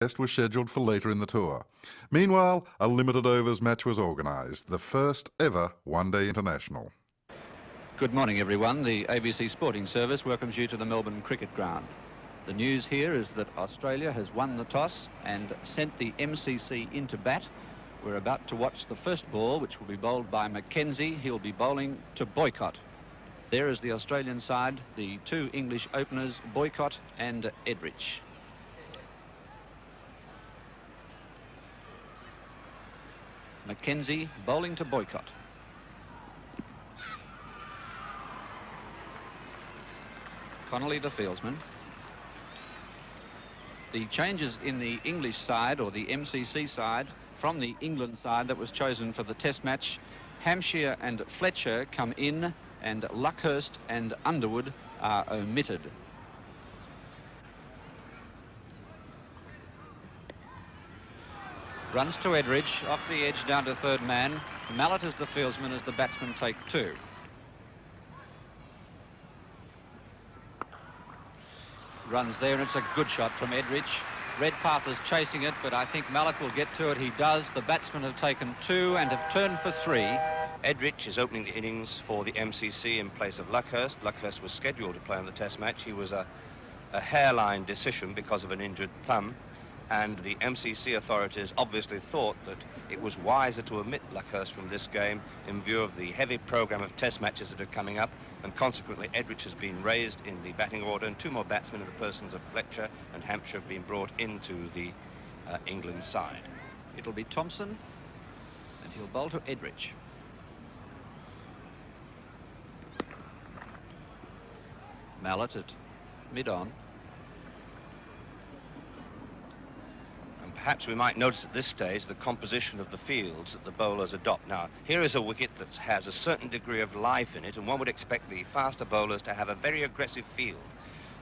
test was scheduled for later in the tour. Meanwhile, a limited overs match was organised, the first ever one-day international. Good morning, everyone. The ABC Sporting Service welcomes you to the Melbourne Cricket Ground. The news here is that Australia has won the toss and sent the MCC into bat. We're about to watch the first ball, which will be bowled by Mackenzie. He'll be bowling to Boycott. There is the Australian side, the two English openers, Boycott and Edrich. Mackenzie bowling to Boycott. Connolly, the fieldsman. The changes in the English side, or the MCC side, from the England side that was chosen for the test match. Hampshire and Fletcher come in, and Luckhurst and Underwood are omitted. Runs to Edrich, off the edge down to third man. Mallett is the fieldsman as the batsmen take two. Runs there, and it's a good shot from Edrich. Redpath is chasing it, but I think Mallett will get to it. He does. The batsmen have taken two and have turned for three. Edrich is opening the innings for the MCC in place of Luckhurst. Luckhurst was scheduled to play on the test match. He was a hairline decision because of an injured thumb, and the MCC authorities obviously thought that it was wiser to omit Luckhurst from this game in view of the heavy programme of test matches that are coming up, and consequently Edrich has been raised in the batting order, and two more batsmen in the persons of Fletcher and Hampshire have been brought into the England side. It'll be Thompson, and he'll bowl to Edrich. Mallett at mid-on. Perhaps we might notice at this stage the composition of the fields that the bowlers adopt. Now, here is a wicket that has a certain degree of life in it, and one would expect the faster bowlers to have a very aggressive field.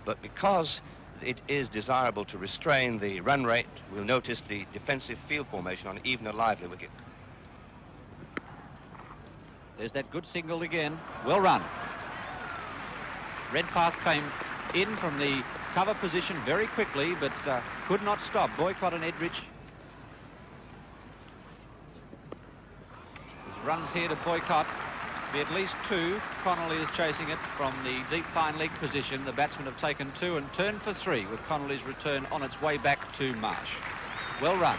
But because it is desirable to restrain the run rate, we'll notice the defensive field formation on even a lively wicket. There's that good signal again. Well run. Redpath came in from the cover position very quickly, but could not stop Boycott and Edrich. There's runs here to Boycott. Be at least two. Connolly is chasing it from the deep fine leg position. The batsmen have taken two and turned for three, with Connolly's return on its way back to Marsh. Well run.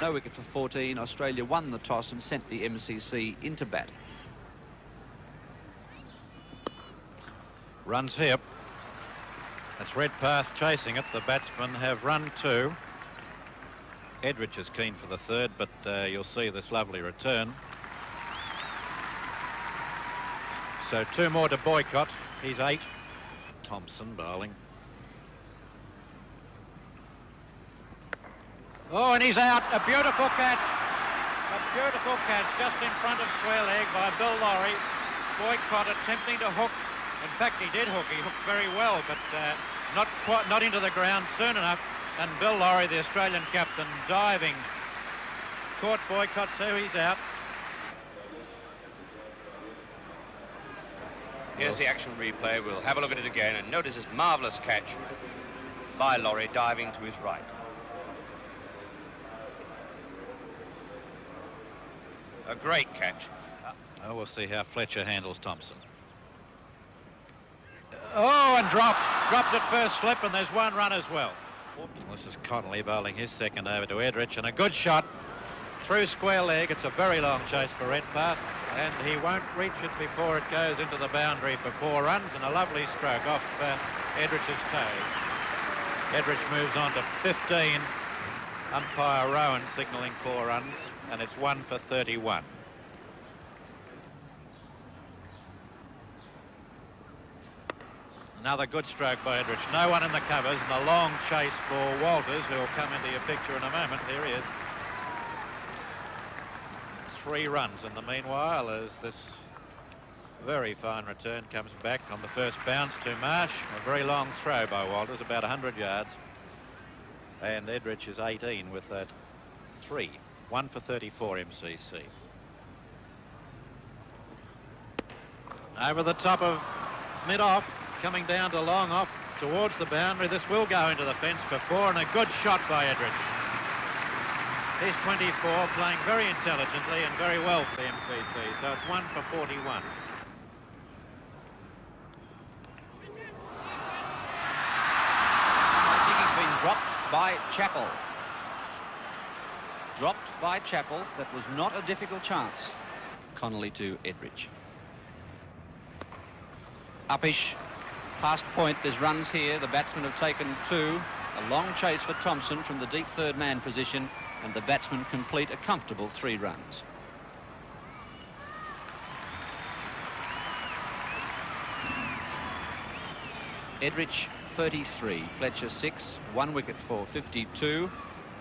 No wicket for 14. Australia won the toss and sent the MCC into bat. Runs here. It's Redpath chasing it. The batsmen have run two. Edrich is keen for the third, but you'll see this lovely return. So two more to Boycott. He's 8. Thompson bowling. Oh, and he's out. A beautiful catch. A beautiful catch just in front of square leg by Bill Lawrie. Boycott attempting to hook. In fact, he did hook. He hooked very well, but not into the ground soon enough. And Bill Lawrie, the Australian captain, diving, caught Boycott, so he's out. Here's the action replay. We'll have a look at it again and notice this marvellous catch by Lawrie diving to his right. A great catch. Oh, we'll see how Fletcher handles Thompson. Oh, and dropped at first slip, and there's one run as well. This is Connolly bowling his second over to Edrich, and a good shot through square leg. It's a very long chase for Redpath, and he won't reach it before it goes into the boundary for 4 runs, and a lovely stroke off Edrich's toes. Edrich moves on to 15. Umpire Rowan signalling 4 runs, and it's 1 for 31. Another good stroke by Edrich. No one in the covers, and a long chase for Walters, who will come into your picture in a moment. Here he is. 3 runs in the meanwhile as this very fine return comes back on the first bounce to Marsh. A very long throw by Walters, about 100 yards. And Edrich is 18 with that 3. 1 for 34 MCC. Over the top of mid-off. Coming down to long off towards the boundary. This will go into the fence for 4, and a good shot by Edrich. He's 24, playing very intelligently and very well for the MCC, so it's 1 for 41. I think he's been dropped by Chappell. Dropped by Chappell. That was not a difficult chance. Connolly to Edrich. Uppish, past point, there's runs here. The batsmen have taken 2. A long chase for Thompson from the deep third man position, and the batsmen complete a comfortable 3 runs. Edrich 33, Fletcher 6, 1 wicket for 52,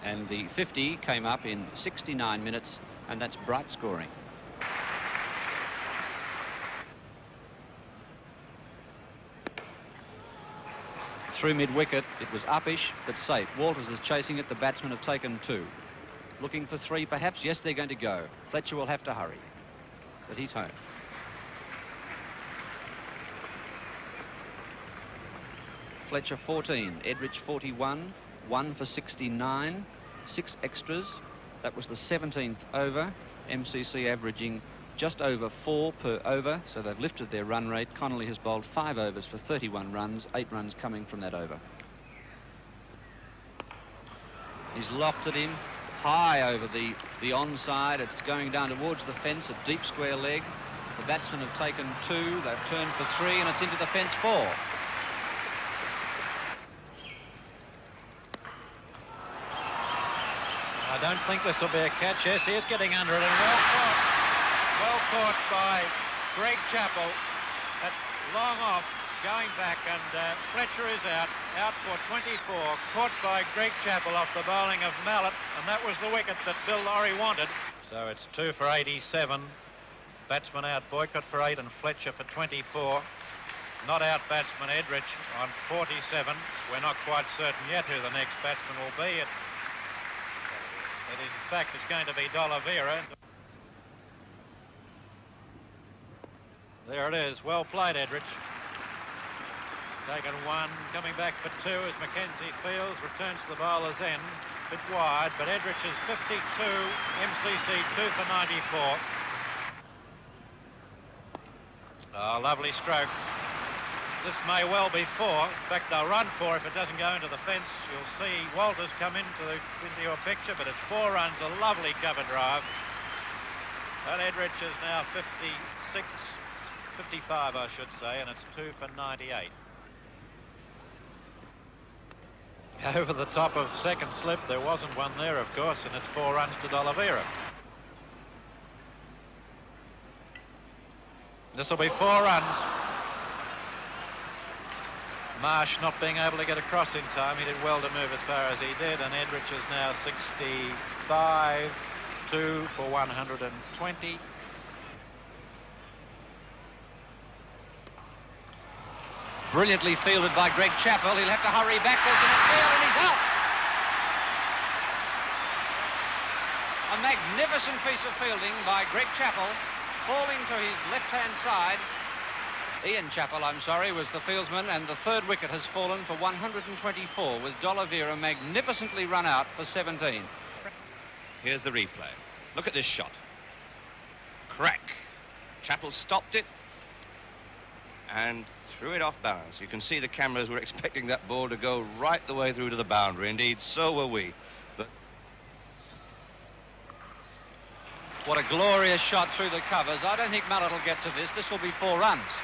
and the 50 came up in 69 minutes, and that's bright scoring. Through mid-wicket, it was uppish, but safe. Walters is chasing it. The batsmen have taken 2. Looking for 3, perhaps. Yes, they're going to go. Fletcher will have to hurry, but he's home. Fletcher 14, Edrich 41, 1 for 69, 6 extras. That was the 17th over. MCC averaging just over 4 per over, so they've lifted their run rate. Connolly has bowled 5 overs for 31 runs, 8 runs coming from that over. He's lofted him high over the onside. It's going down towards the fence, a deep square leg. The batsmen have taken 2, they've turned for 3, and it's into the fence 4. I don't think this will be a catch. Yes, he is getting under it, and well caught by Greg Chappell. At long off, going back, and Fletcher is out for 24, caught by Greg Chappell off the bowling of Mallet, and that was the wicket that Bill Laurie wanted. So it's 2 for 87. Batsman out, Boycott for 8, and Fletcher for 24. Not out batsman Edrich on 47. We're not quite certain yet who the next batsman will be. It is, in fact, it's going to be D'Oliveira. There it is. Well played, Edrich. Taken 1, coming back for 2 as Mackenzie fields, returns to the bowler's end. Bit wide, but Edrich is 52, MCC 2 for 94. Oh, lovely stroke. This may well be 4. In fact, they'll run 4 if it doesn't go into the fence. You'll see Walters come into your picture, but it's 4 runs, a lovely cover drive. And Edrich is now 56, 55, I should say, and it's 2 for 98. Over the top of second slip, there wasn't one there, of course, and it's 4 runs to D'Oliveira. This will be 4 runs. Marsh not being able to get across in time. He did well to move as far as he did, and Edrich is now 65, 2 for 120. Brilliantly fielded by Greg Chappell. He'll have to hurry back. There's an appeal, and he's out. A magnificent piece of fielding by Greg Chappell, falling to his left-hand side. Ian Chappell, I'm sorry, was the fieldsman, and the 3rd wicket has fallen for 124, with D'Oliveira magnificently run out for 17. Here's the replay. Look at this shot. Crack. Chappell stopped it and threw it off balance. You can see the cameras were expecting that ball to go right the way through to the boundary. Indeed, so were we. But what a glorious shot through the covers. I don't think Mallet will get to this. This will be 4 runs.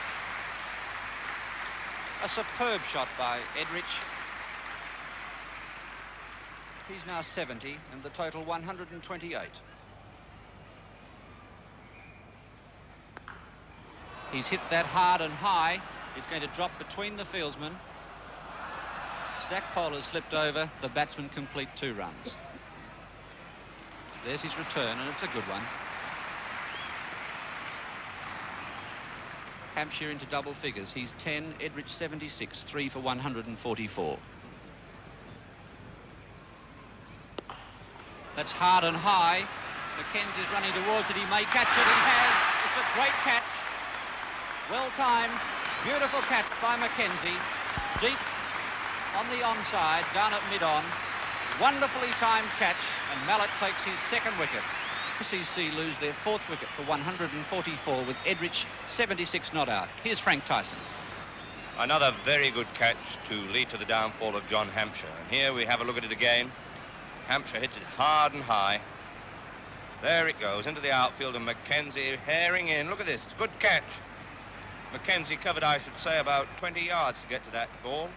A superb shot by Edrich. He's now 70, and the total 128. He's hit that hard and high. It's going to drop between the fieldsmen. Stackpole has slipped over. The batsmen complete 2 runs. There's his return, and it's a good one. Hampshire into double figures. He's 10, Edrich 76, 3 for 144. That's hard and high. Mackenzie's running towards it. He may catch it. He has. It's a great catch. Well timed. Beautiful catch by Mackenzie. Deep on the onside, down at mid-on. Wonderfully timed catch, and Mallett takes his second wicket. MCC lose their fourth wicket for 144 with Edrich 76 not out. Here's Frank Tyson. Another very good catch to lead to the downfall of John Hampshire. And here we have a look at it again. Hampshire hits it hard and high. There it goes into the outfield, and Mackenzie herring in. Look at this, it's a good catch. Mackenzie covered, I should say, about 20 yards to get to that ball.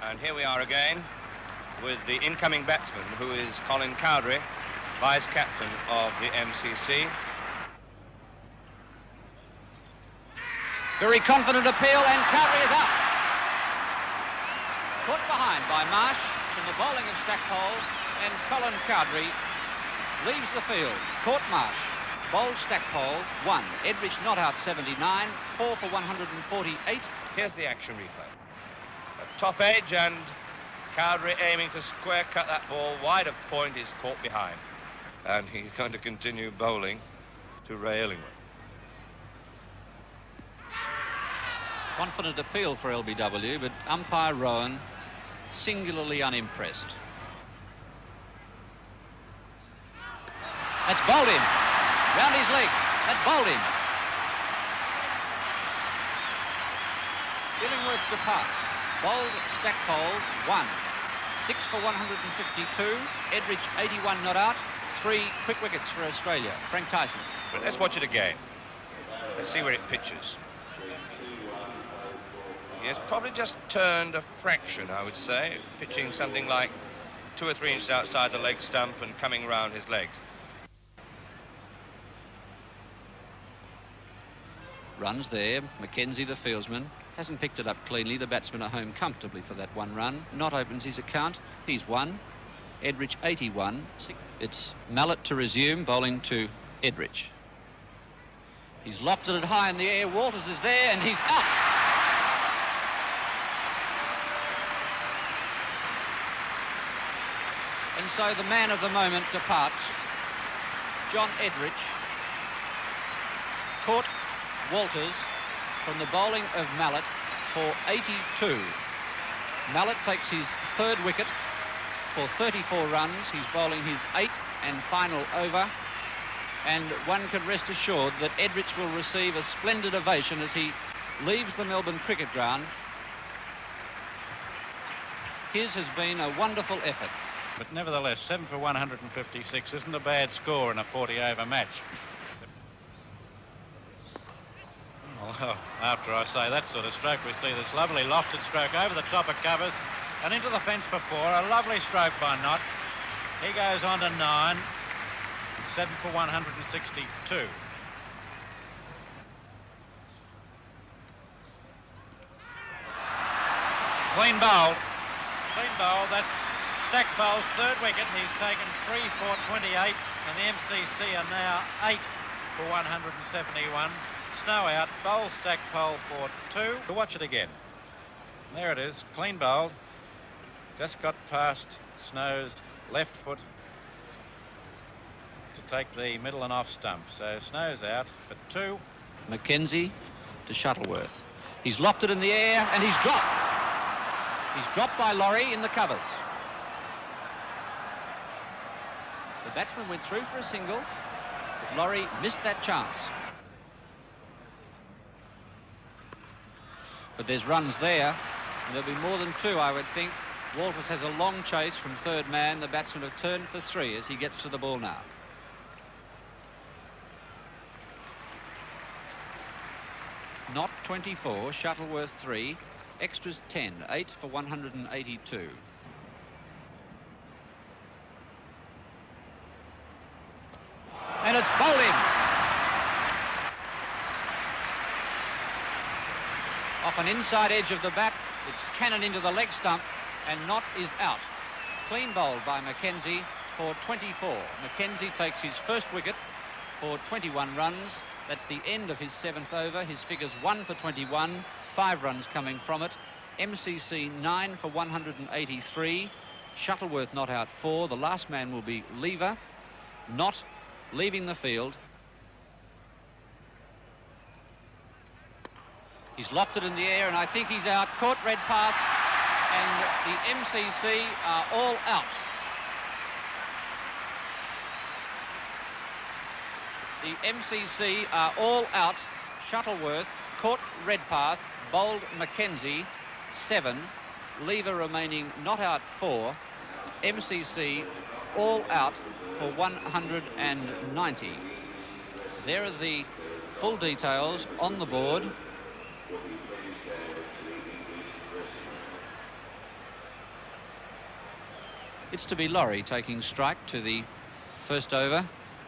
And here we are again with the incoming batsman, who is Colin Cowdrey, vice-captain of the MCC. Very confident appeal, and Cowdrey is out. Caught behind by Marsh from the bowling of Stackpole, and Colin Cowdrey leaves the field. Caught Marsh, bowled Stackpole, 1. Edrich not out 79, 4 for 148. Here's the action replay. A top edge, and Cowdrey aiming to square cut that ball wide of point is caught behind. And he's going to continue bowling to Ray Illingworth. Confident appeal for LBW, but umpire Rowan singularly unimpressed. That's bowled him. Round his legs. That bowled him. Illingworth departs. Bowled Stackpole, 1. 6 for 152. Edrich 81 not out. 3 quick wickets for Australia. Frank Tyson. But let's watch it again. Let's see where it pitches. He has probably just turned a fraction, I would say, pitching something like 2 or 3 inches outside the leg stump and coming round his legs. Runs there. Mackenzie, the fieldsman, hasn't picked it up cleanly. The batsmen are home comfortably for that 1 run. Not opens his account. He's 1. Edrich 81. It's Mallett to resume, bowling to Edrich. He's lofted it high in the air. Walters is there, and he's out. And so the man of the moment departs. John Edrich caught Walters from the bowling of Mallett for 82. Mallett takes his 3rd wicket for 34 runs. He's bowling his 8th and final over. And one can rest assured that Edrich will receive a splendid ovation as he leaves the Melbourne Cricket Ground. His has been a wonderful effort. But nevertheless, 7 for 156 isn't a bad score in a 40-over match. Well, after I say that sort of stroke, we see this lovely lofted stroke over the top of covers and into the fence for 4. A lovely stroke by Knott. He goes on to 9. 7 for 162. Clean bowl. Clean bowl. That's Stackpole's 3rd wicket. He's taken 3 for 28, and the MCC are now 8 for 171. Snow out. Bowl Stackpole for 2. We'll watch it again. There it is. Clean bowled. Just got past Snow's left foot to take the middle and off stump. So Snow's out for 2. Mackenzie to Shuttleworth. He's lofted in the air, and he's dropped. He's dropped by Laurie in the covers. The batsman went through for a single, but Laurie missed that chance. But there's runs there, and there'll be more than 2, I would think. Walters has a long chase from 3rd man. The batsman have turned for 3 as he gets to the ball now. Not 24, Shuttleworth 3, extras 10, 8 for 182. And it's bowled in. Off an inside edge of the bat, it's cannon into the leg stump, and Knott is out. Clean bowled by Mackenzie for 24. Mackenzie takes his 1st wicket for 21 runs. That's the end of his 7th over. His figures 1 for 21, 5 runs coming from it. MCC 9 for 183. Shuttleworth not out 4. The last man will be Lever. Not leaving the field. He's lofted in the air, and I think he's out. Caught Redpath. and the MCC are all out. The MCC are all out. Shuttleworth caught Redpath, bowled Mackenzie 7, Lever remaining not out 4. MCC all out for 190. There are the full details on the board. It's to be Laurie taking strike to the first over,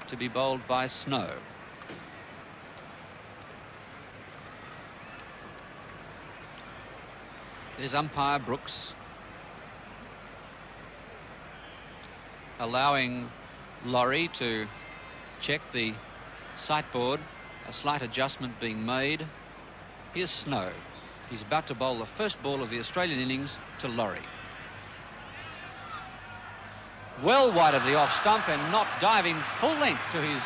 to be bowled by Snow. There's umpire Brooks, allowing Laurie to check the sight board, a slight adjustment being made. Here's Snow. He's about to bowl the first ball of the Australian innings to Laurie. Well wide of the off stump and not diving full length to his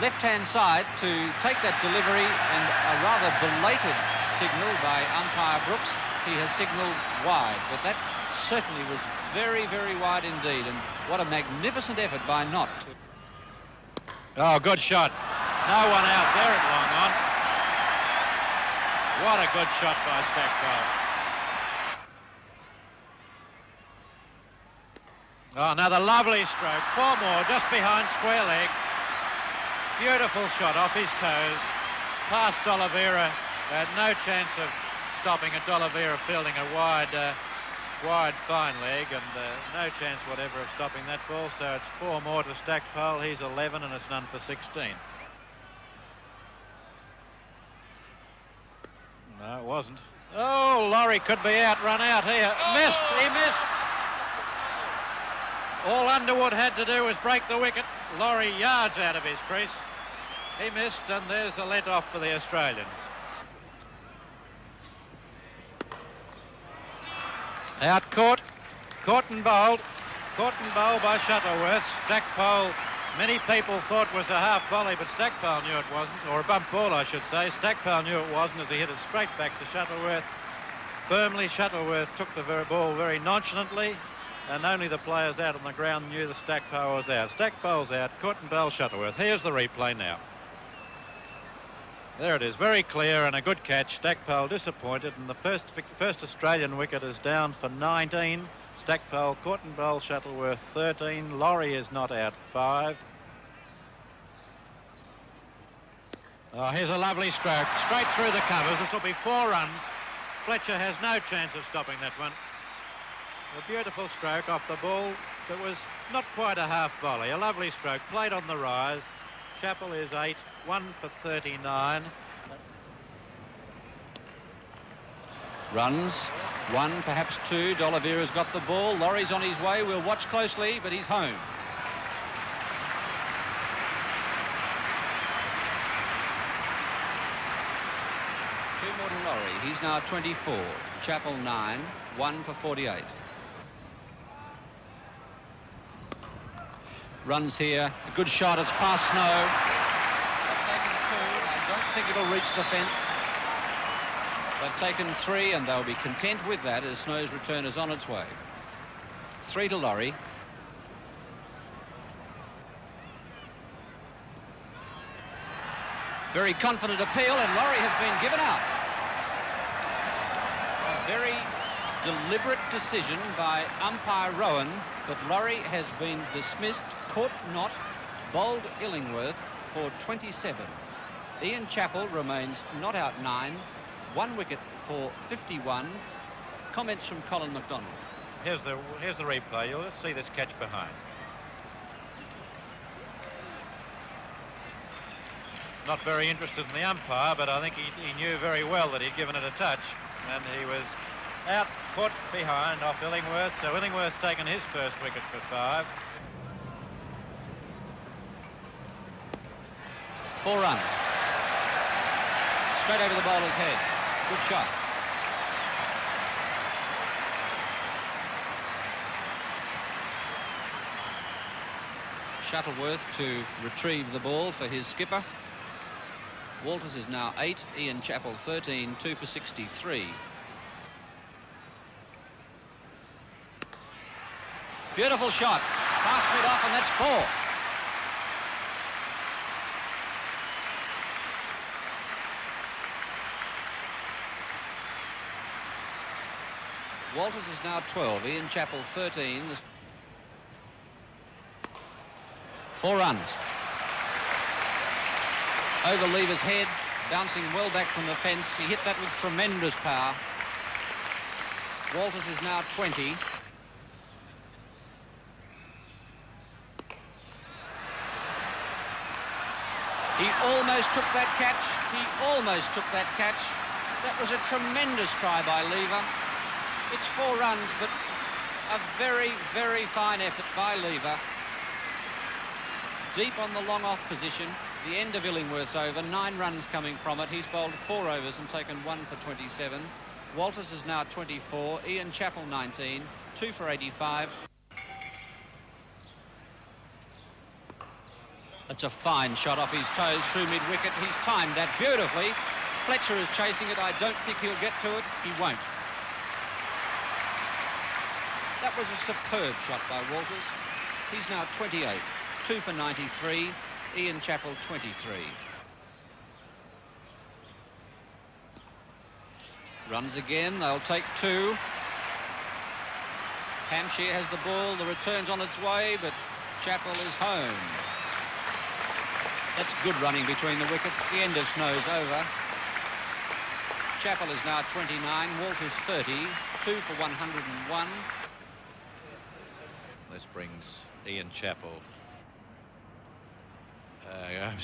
left-hand side to take that delivery, and a rather belated signal by umpire Brooks. He has signalled wide, but that certainly was very, very wide indeed, and what a magnificent effort by Knott. Oh, good shot. No one out there at long on. What a good shot by Stackpole. Oh, another lovely stroke. 4 more just behind square leg. Beautiful shot off his toes. Past D'Oliveira. Had no chance of stopping it. D'Oliveira fielding a wide fine leg, and no chance whatever of stopping that ball. So it's 4 more to Stackpole. He's 11 and it's none for 16. No, it wasn't. Oh, Laurie could be out, run out here. Missed, he missed. All Underwood had to do was break the wicket. Laurie yards out of his crease. He missed, and there's a let-off for the Australians. Out caught and bowled. Caught and bowled by Shuttleworth. Stackpole, many people thought was a half volley, but Stackpole knew it wasn't, or a bump ball, I should say. Stackpole knew it wasn't as he hit it straight back to Shuttleworth. Firmly, Shuttleworth took the ball very nonchalantly, and only the players out on the ground knew that Stackpole was out. Stackpole's out, caught and bowled Shuttleworth. Here's the replay now. There it is, very clear and a good catch. Stackpole disappointed, and the first Australian wicket is down for 19. Stackpole caught and bowled Shuttleworth 13. Laurie is not out 5. Oh, here's a lovely stroke, straight through the covers. This will be 4 runs. Fletcher has no chance of stopping that one. A beautiful stroke off the ball that was not quite a half volley. A lovely stroke, played on the rise. Chappell is 8, 1 for 39. Runs, 1, perhaps 2. D'Oliveira's got the ball. Laurie's on his way. We'll watch closely, but he's home. Two more to Laurie. He's now 24. Chappell 9, 1 for 48. Runs here. A good shot. It's past Snow. They've taken 2. I don't think it'll reach the fence. They've taken 3, and they'll be content with that as Snow's return is on its way. 3 to Laurie. Very confident appeal, and Laurie has been given out. A very deliberate decision by umpire Rowan, but Laurie has been dismissed, caught not, bowled Illingworth for 27. Ian Chappell remains not out 9, 1 wicket for 51. Comments from Colin McDonald. Here's the replay. You'll just see this catch behind. Not very interested in the umpire, but I think he knew very well that he'd given it a touch, and he was out, put behind off Illingworth. So Illingworth's taken his first wicket for 5. 4 runs. Straight over the bowler's head. Good shot. Shuttleworth to retrieve the ball for his skipper. Walters is now 8, Ian Chappell 13, 2 for 63. Beautiful shot. Past mid-off, and that's 4. Walters is now 12. Ian Chappell 13. 4 runs. Over Lever's head, bouncing well back from the fence. He hit that with tremendous power. Walters is now 20. He almost took that catch. He almost took that catch. That was a tremendous try by Lever. It's 4 runs, but a very, very fine effort by Lever. Deep on the long off position. The end of Illingworth's over, 9 runs coming from it. He's bowled 4 overs and taken 1 for 27. Walters is now 24. Ian Chappell 19, 2 for 85. That's a fine shot off his toes through mid-wicket. He's timed that beautifully. Fletcher is chasing it. I don't think he'll get to it. He won't. That was a superb shot by Walters. He's now 28, 2 for 93. Ian Chappell 23. Runs again, they'll take 2. Hampshire has the ball, the return's on its way, but Chappell is home. That's good running between the wickets. The end of Snow's over. Chappell is now 29, Walters 30, 2 for 101. This brings Ian Chappell.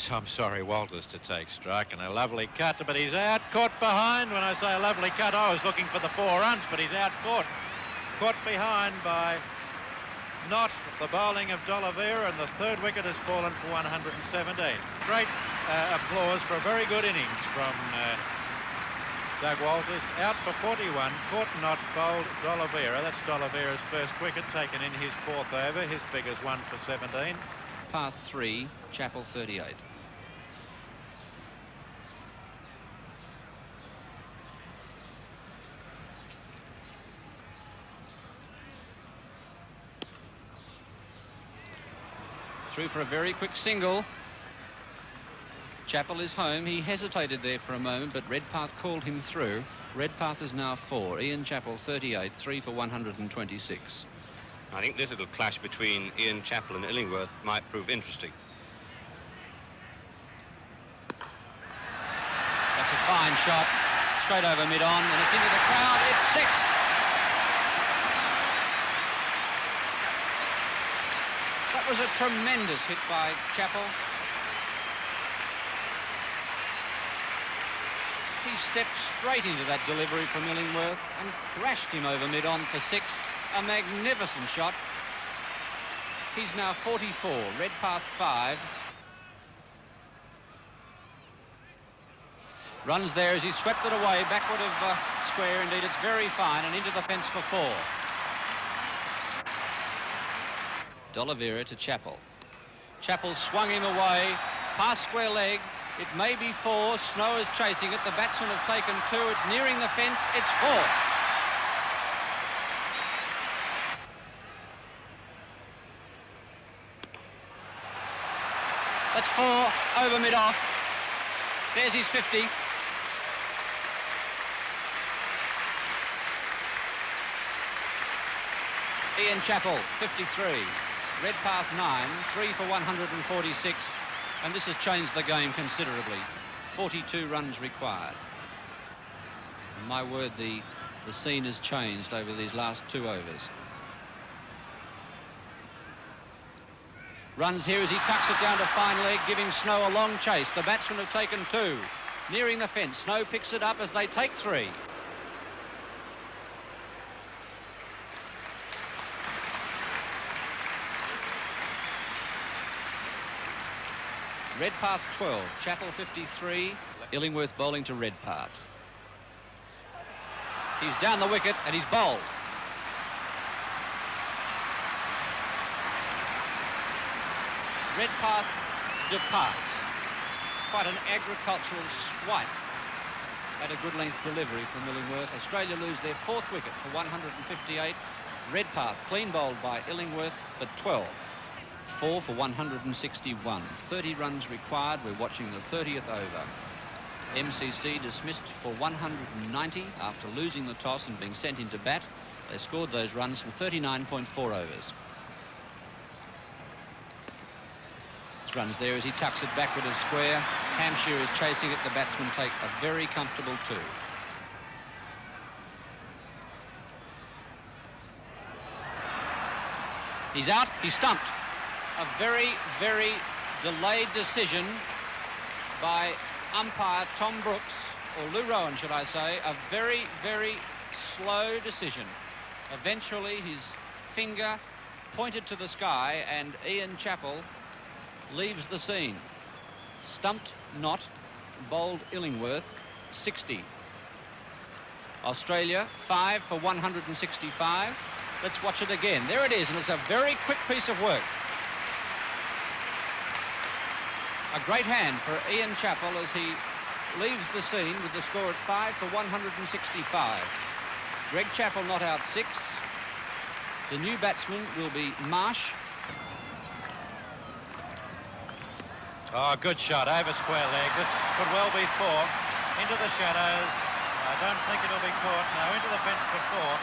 I'm sorry, Walters to take strike, and a lovely cut, but he's out, caught behind. When I say a lovely cut, I was looking for the 4 runs, but he's out caught behind by Knott, the bowling of D'Oliveira, and the 3rd wicket has fallen for 117. Great applause for a very good innings from Doug Walters. Out for 41, caught Knott, bowled D'Oliveira. That's D'Oliveira's 1st wicket, taken in his 4th over. His figure's 1 for 17. Past 3, Chappell 38. Through for a very quick single. Chappell is home. He hesitated there for a moment, but Redpath called him through. Redpath is now 4. Ian Chappell 38, 3 for 126. I think this little clash between Ian Chappell and Illingworth might prove interesting. That's a fine shot, straight over mid-on, and it's into the crowd. It's 6. That was a tremendous hit by Chappell. He stepped straight into that delivery from Illingworth and crashed him over mid-on for 6. A magnificent shot. He's now 44, Redpath 5. Runs there as he swept it away, backward of square. Indeed, it's very fine, and into the fence for 4. D'Oliveira to Chappell. Chappell swung him away, past square leg. It may be 4. Snow is chasing it. The batsmen have taken 2. It's nearing the fence. It's 4. That's 4 over mid-off. There's his 50. Ian Chappell, 53. Redpath 9, 3 for 146. And this has changed the game considerably. 42 runs required. And my word, the scene has changed over these last 2 overs. Runs here as he tucks it down to fine leg, giving Snow a long chase. The batsmen have taken 2. Nearing the fence, Snow picks it up as they take 3. Redpath 12, Chappell 53, Illingworth bowling to Redpath. He's down the wicket and he's bowled. Redpath departs. Quite an agricultural swipe at a good length delivery from Illingworth. Australia lose their 4th wicket for 158. Redpath clean bowled by Illingworth for 12. 4 for 161. 30 runs required. We're watching the 30th over. MCC dismissed for 190 after losing the toss and being sent into bat. They scored those runs from 39.4 overs. This runs there as he tucks it backward of square. Hampshire is chasing it. The batsmen take a very comfortable 2. He's out. He's stumped. A very, very delayed decision by umpire Tom Brooks, or Lou Rowan, should I say. A very, very slow decision. Eventually, his finger pointed to the sky, and Ian Chappell leaves the scene. Stumped not, bowled Illingworth, 60. Australia, 5 for 165. Let's watch it again. There it is, and it's a very quick piece of work. A great hand for Ian Chappell as he leaves the scene with the score at 5 for 165. Greg Chappell not out 6. The new batsman will be Marsh. Oh, good shot over square leg. This could well be 4. Into the shadows. I don't think it'll be caught. Now into the fence for 4.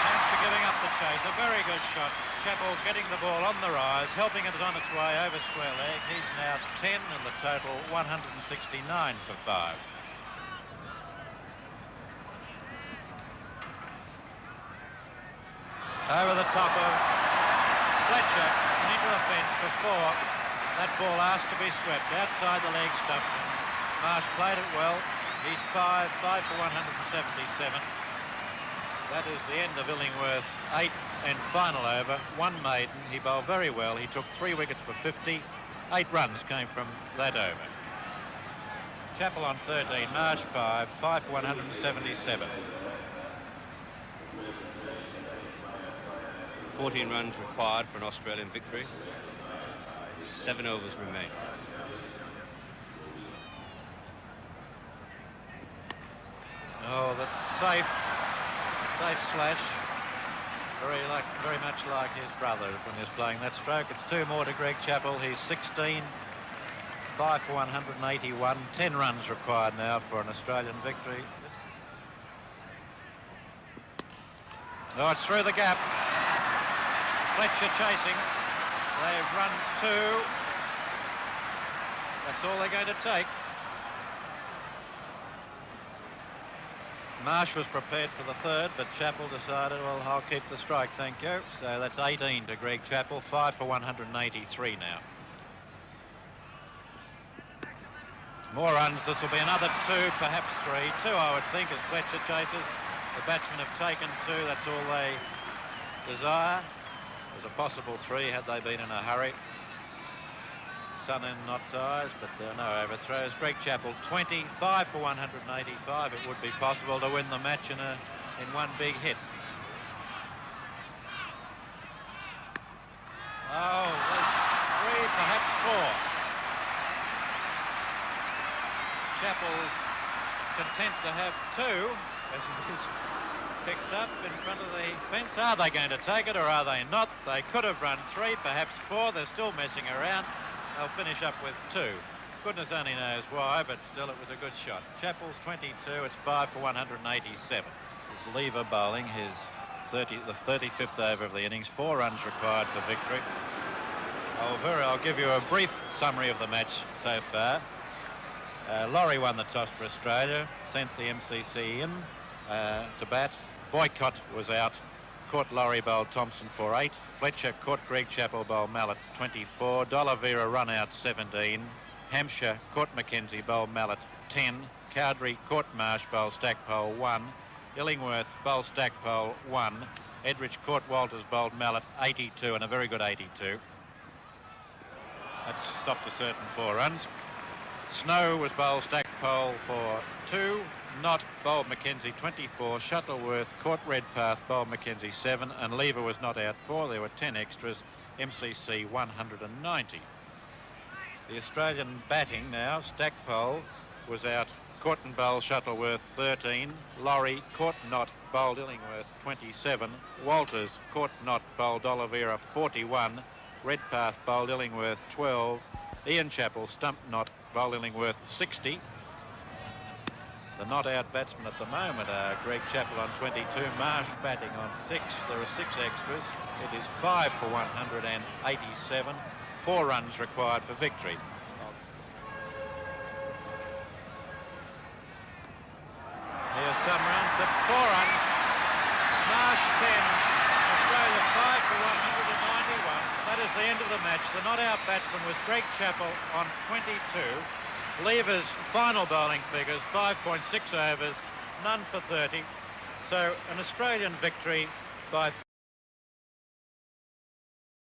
Hampshire giving up the chase. A very good shot. Chappell getting the ball on the rise, helping it on its way over square leg. He's now 10 and the total 169 for 5. Over the top of Fletcher and into the fence for 4. That ball asked to be swept outside the leg stump. Marsh played it well. He's 5 for 177. That is the end of Illingworth's 8th and final over. 1 maiden. He bowled very well. He took 3 wickets for 50. 8 runs came from that over. Chappell on 13. Marsh 5 for 177. 14 runs required for an Australian victory. 7 overs remain. Oh, that's safe. Safe slash. Very much like his brother when he's playing that stroke. It's 2 more to Greg Chappell. He's 16. 5 for 181. 10 runs required now for an Australian victory. Oh, it's through the gap. Fletcher chasing. They've run 2. That's all they're going to take. Marsh was prepared for the 3rd, but Chappell decided, well, I'll keep the strike, thank you. So that's 18 to Greg Chappell, 5 for 183 now. More runs. This will be another 2, perhaps 3. 2, I would think, as Fletcher chases. The batsmen have taken 2. That's all they desire. There's a possible 3 had they been in a hurry. Sun in Knott's eyes, but there are no overthrows. Greg Chappell 20, 5 for 185. It would be possible to win the match in one big hit. Oh, there's 3, perhaps 4. Chappell's content to have 2 as it is picked up in front of the fence. Are they going to take it or are they not? They could have run 3, perhaps 4. They're still messing around. They'll finish up with 2. Goodness only knows why, but still it was a good shot. Chappell's 22. It's 5 for 187. It's Lever bowling his the 35th over of the innings. 4 runs required for victory. I'll give you a brief summary of the match so far. Laurie won the toss for Australia, sent the MCC in to bat. Boycott was out. Caught Laurie bowled Thompson for 8. Fletcher caught Greg Chappell bowled Mallet 24. D'Oliveira run out 17. Hampshire caught Mackenzie bowled Mallet 10. Cowdrey caught Marsh bowled Stackpole 1. Illingworth bowled Stackpole 1. Edrich caught Walters bowled Mallet 82, and a very good 82. That stopped a certain 4 runs. Snow was bowled Stackpole for 2. Not bowled Mackenzie 24. Shuttleworth caught Redpath bowled Mackenzie 7, and Lever was not out 4. There were 10 extras. MCC 190. The Australian batting now. Stackpole was out Courtney bowled Shuttleworth 13. Laurie caught not, bowled Illingworth 27. Walters caught not, bowled Oliveira 41. Redpath bowled Illingworth 12. Ian Chappell stumped not, bowled Illingworth 60. The not-out batsmen at the moment are Greg Chappell on 22, Marsh batting on 6. There are 6 extras. It is 5 for 187. 4 runs required for victory. Here's some runs. That's 4 runs. Marsh 10. Australia 5 for 191. That is the end of the match. The not-out batsman was Greg Chappell on 22. Lever's final bowling figures, 5.6 overs, none for 30. So an Australian victory by